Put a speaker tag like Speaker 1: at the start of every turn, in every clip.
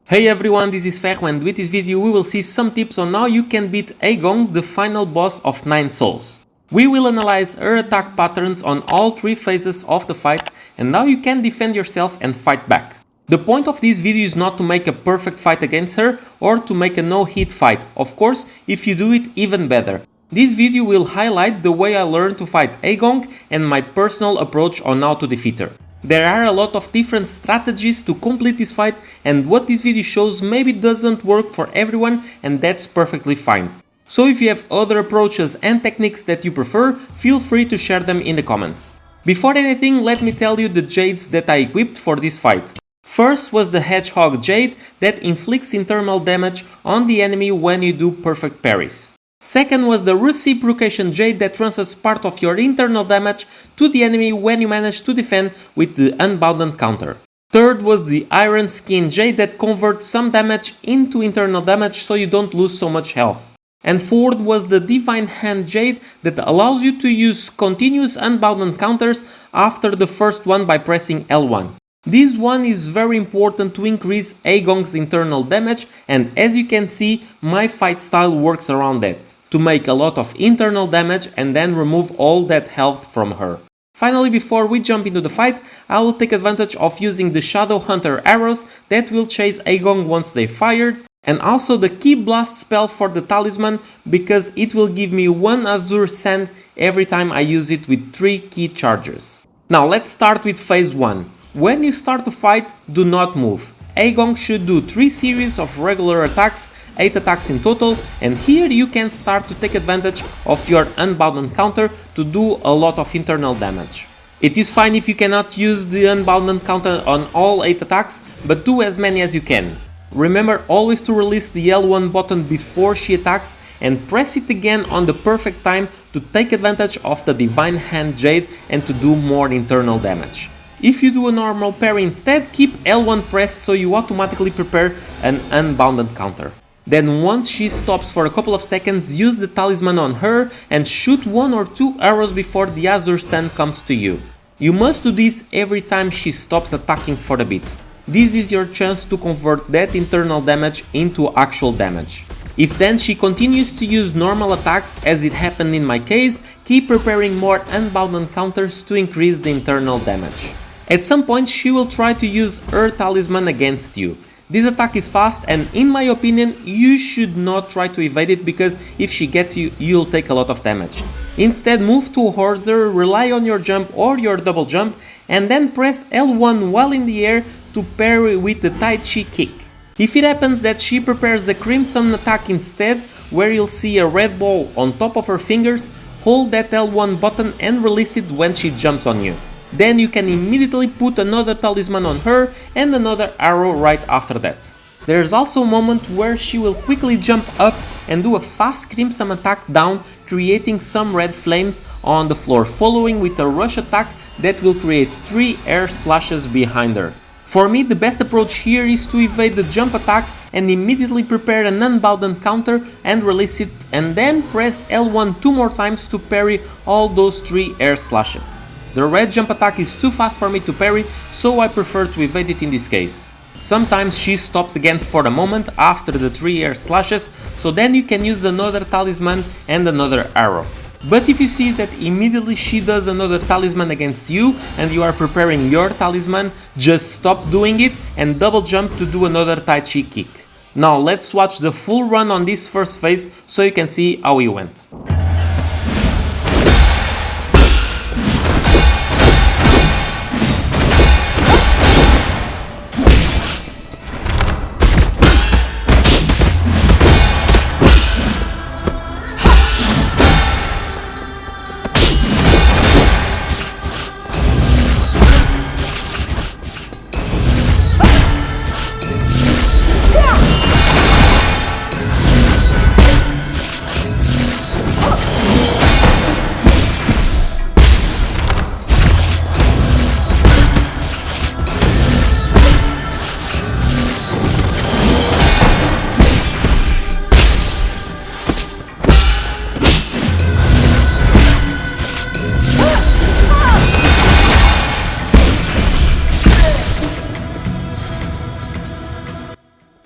Speaker 1: Hey everyone, this is Ferro, and with this video we will see some tips on how you can beat Eigong, the final boss of 9 souls. We will analyze her attack patterns on all 3 phases of the fight and how you can defend yourself and fight back. The point of this video is not to make a perfect fight against her or to make a no-hit fight. Of course, if you do it, even better. This video will highlight the way I learned to fight Eigong and my personal approach on how to defeat her. There are a lot of different strategies to complete this fight, and what this video shows maybe doesn't work for everyone, and that's perfectly fine. So if you have other approaches and techniques that you prefer, feel free to share them in the comments. Before anything, let me tell you the Jades that I equipped for this fight. First was the Hedgehog Jade that inflicts internal damage on the enemy when you do perfect parries. Second was the Reciprocation Jade that transfers part of your internal damage to the enemy when you manage to defend with the Unbounded counter. Third was the Iron Skin Jade that converts some damage into internal damage so you don't lose so much health. And fourth was the Divine Hand Jade that allows you to use continuous Unbounded counters after the first one by pressing L1. This one is very important to increase Eigong's internal damage, and as you can see, my fight style works around that, to make a lot of internal damage and then remove all that health from her. Finally, before we jump into the fight, I will take advantage of using the Shadow Hunter arrows that will chase Eigong once they fired, and also the Ki Blast spell for the Talisman because it will give me 1 Azure Sand every time I use it with 3 key charges. Now let's start with phase 1. When you start to fight, do not move. Eigong should do 3 series of regular attacks, 8 attacks in total, and here you can start to take advantage of your Unbounded counter to do a lot of internal damage. It is fine if you cannot use the Unbounded counter on all 8 attacks, but do as many as you can. Remember always to release the L1 button before she attacks and press it again on the perfect time to take advantage of the Divine Hand Jade and to do more internal damage. If you do a normal parry instead, keep L1 pressed so you automatically prepare an Unbounded counter. Then once she stops for a couple of seconds, use the Talisman on her and shoot 1 or 2 arrows before the Azure Sand comes to you. You must do this every time she stops attacking for a bit. This is your chance to convert that internal damage into actual damage. If then she continues to use normal attacks, as it happened in my case, keep preparing more Unbounded counters to increase the internal damage. At some point she will try to use her Talisman against you. This attack is fast and in my opinion you should not try to evade it because if she gets you, you'll take a lot of damage. Instead move to Horser, rely on your jump or your double jump and then press L1 while in the air to parry with the Tai Chi kick. If it happens that she prepares a Crimson attack instead, where you'll see a red ball on top of her fingers, hold that L1 button and release it when she jumps on you. Then you can immediately put another Talisman on her and another arrow right after that. There's also a moment where she will quickly jump up and do a fast Crimson attack down, creating some red flames on the floor, following with a rush attack that will create 3 air slashes behind her. For me, the best approach here is to evade the jump attack and immediately prepare an Unbounded counter and release it, and then press L1 2 more times to parry all those 3 air slashes. The red jump attack is too fast for me to parry, so I prefer to evade it in this case. Sometimes she stops again for a moment after the 3 air slashes, so then you can use another Talisman and another arrow. But if you see that immediately she does another Talisman against you and you are preparing your Talisman, just stop doing it and double jump to do another Tai Chi kick. Now let's watch the full run on this first phase so you can see how it went.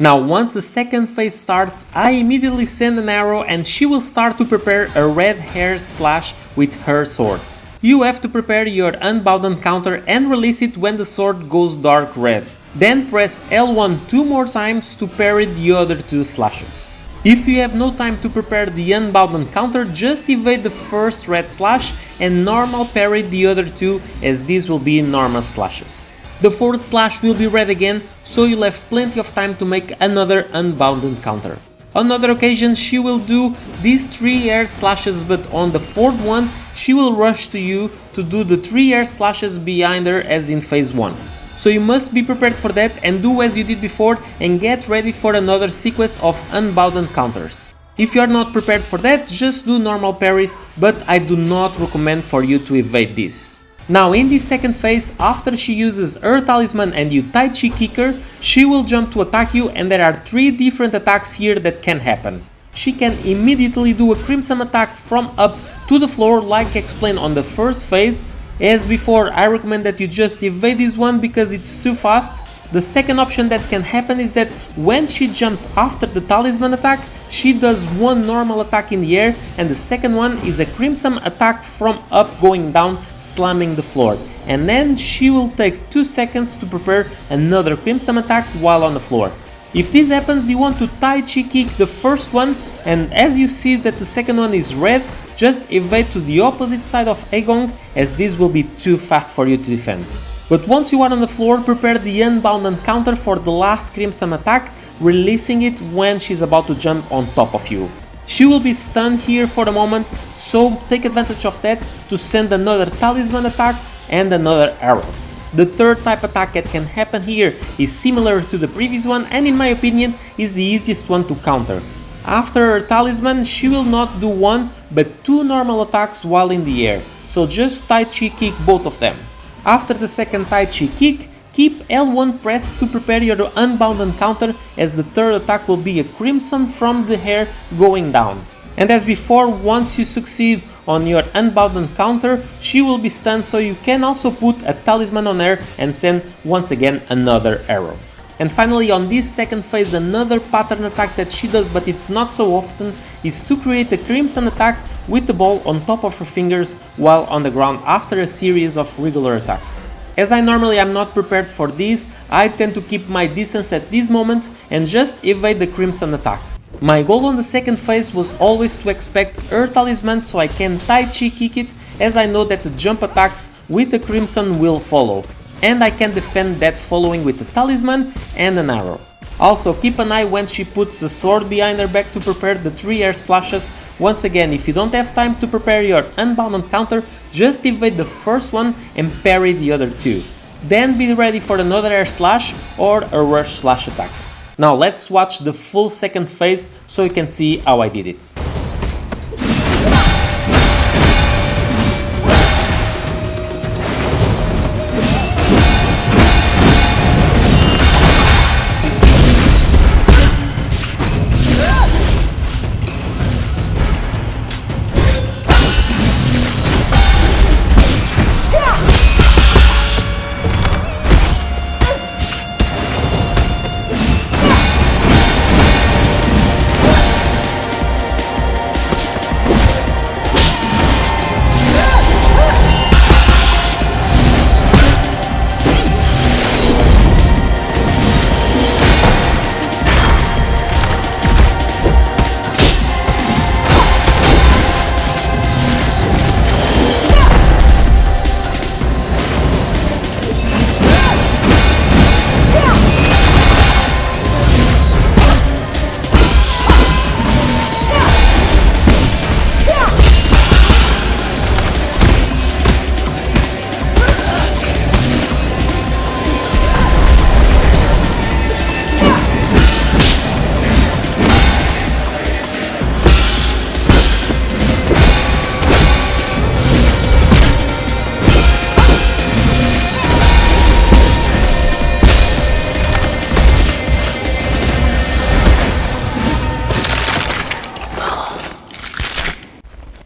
Speaker 1: Now once the second phase starts, I immediately send an arrow and she will start to prepare a red hair slash with her sword. You have to prepare your unbound counter and release it when the sword goes dark red. Then press L1 2 more times to parry the other 2 slashes. If you have no time to prepare the unbound counter, just evade the first red slash and normal parry the other 2, as these will be normal slashes. The fourth slash will be red again, so you'll have plenty of time to make another unbound counter. On other occasions she will do these 3 air slashes, but on the fourth one she will rush to you to do the 3 air slashes behind her as in phase 1. So you must be prepared for that and do as you did before and get ready for another sequence of unbound counters. If you are not prepared for that, just do normal parries, but I do not recommend for you to evade this. Now in this second phase, after she uses her talisman and you Tai Chi kick her, she will jump to attack you, and there are 3 different attacks here that can happen. She can immediately do a crimson attack from up to the floor like explained on the first phase. As before, I recommend that you just evade this one because it's too fast. The second option that can happen is that when she jumps after the talisman attack, she does one normal attack in the air, and the second one is a crimson attack from up going down, slamming the floor. And then she will take 2 seconds to prepare another crimson attack while on the floor. If this happens, you want to Tai Chi kick the first one, and as you see that the second one is red, just evade to the opposite side of Eigong, as this will be too fast for you to defend. But once you are on the floor, prepare the unbound counter for the last crimson attack, releasing it when she's about to jump on top of you. She will be stunned here for the moment, so take advantage of that to send another talisman attack and another arrow. The third type attack that can happen here is similar to the previous one, and in my opinion is the easiest one to counter. After her talisman, she will not do 1 but 2 normal attacks while in the air, so just Tai Chi kick both of them. After the second Tai Chi kick, keep L1 pressed to prepare your unbound counter, as the third attack will be a crimson from the hair going down. And as before, once you succeed on your unbound counter, she will be stunned, so you can also put a talisman on her and send once again another arrow. And finally, on this second phase, another pattern attack that she does, but it's not so often, is to create a crimson attack with the ball on top of her fingers while on the ground after a series of regular attacks. As I normally am not prepared for this, I tend to keep my distance at these moments and just evade the crimson attack. My goal on the second phase was always to expect her talisman so I can Tai Chi kick it, as I know that the jump attacks with the crimson will follow, and I can defend that following with the talisman and an arrow. Also keep an eye when she puts the sword behind her back to prepare the 3 air slashes. Once again, if you don't have time to prepare your unbound counter, just evade the first one and parry the other 2. Then be ready for another air slash or a rush slash attack. Now let's watch the full second phase so you can see how I did it.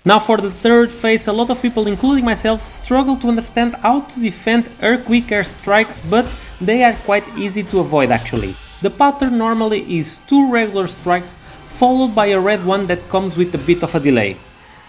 Speaker 1: Now for the third phase, a lot of people, including myself, struggle to understand how to defend her quick air strikes, but they are quite easy to avoid actually. The pattern normally is 2 regular strikes followed by a red one that comes with a bit of a delay.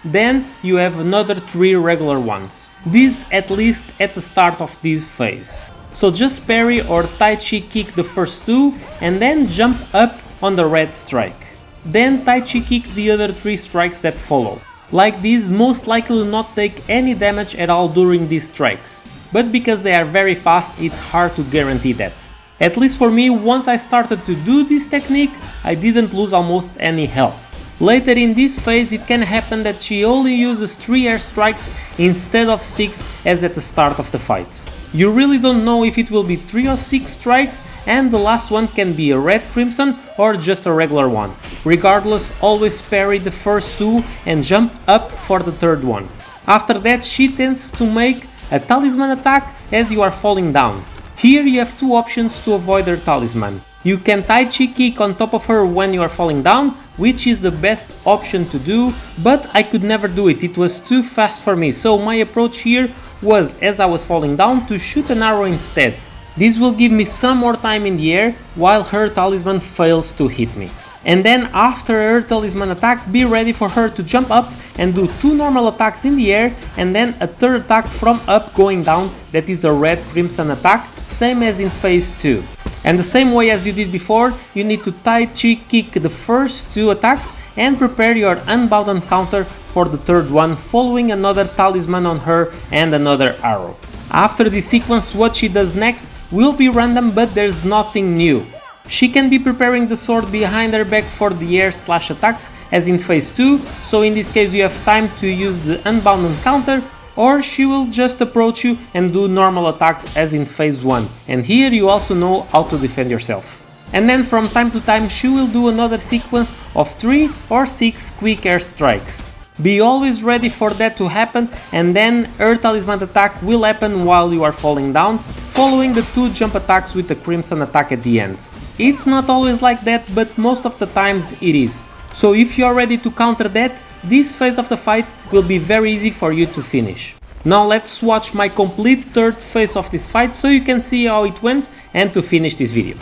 Speaker 1: Then you have another 3 regular ones. This at least at the start of this phase. So just parry or Tai Chi kick the first 2 and then jump up on the red strike. Then Tai Chi kick the other 3 strikes that follow. Like this, most likely will not take any damage at all during these strikes. But because they are very fast, it's hard to guarantee that. At least for me, once I started to do this technique, I didn't lose almost any health. Later in this phase it can happen that she only uses 3 air strikes instead of 6 as at the start of the fight. You really don't know if it will be 3 or 6 strikes, and the last one can be a red crimson or just a regular one. Regardless, always parry the first 2 and jump up for the third one. After that she tends to make a talisman attack as you are falling down. Here you have 2 options to avoid her talisman. You can Tai Chi kick on top of her when you are falling down, which is the best option to do, but I could never do it, it was too fast for me, so my approach here was, as I was falling down, to shoot an arrow instead. This will give me some more time in the air while her talisman fails to hit me. And then after her talisman attack, be ready for her to jump up and do 2 normal attacks in the air and then a third attack from up going down, that is a red crimson attack, same as in phase 2. And the same way as you did before, you need to Tai Chi kick the first 2 attacks and prepare your unbound counter for the third one, following another talisman on her and another arrow. After this sequence, what she does next will be random, but there's nothing new. She can be preparing the sword behind her back for the air slash attacks as in phase 2, so in this case you have time to use the unbound counter, or she will just approach you and do normal attacks as in phase 1, and here you also know how to defend yourself. And then from time to time she will do another sequence of 3 or 6 quick air strikes. Be always ready for that to happen, and then her talisman attack will happen while you are falling down, following the 2 jump attacks with the crimson attack at the end. It's not always like that, but most of the times it is. So if you are ready to counter that, this phase of the fight will be very easy for you to finish. Now let's watch my complete third phase of this fight so you can see how it went and to finish this video.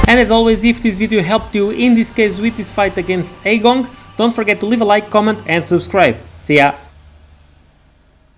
Speaker 1: And as always, if this video helped you in this case with this fight against Eigong, don't forget to leave a like, comment and subscribe. See ya!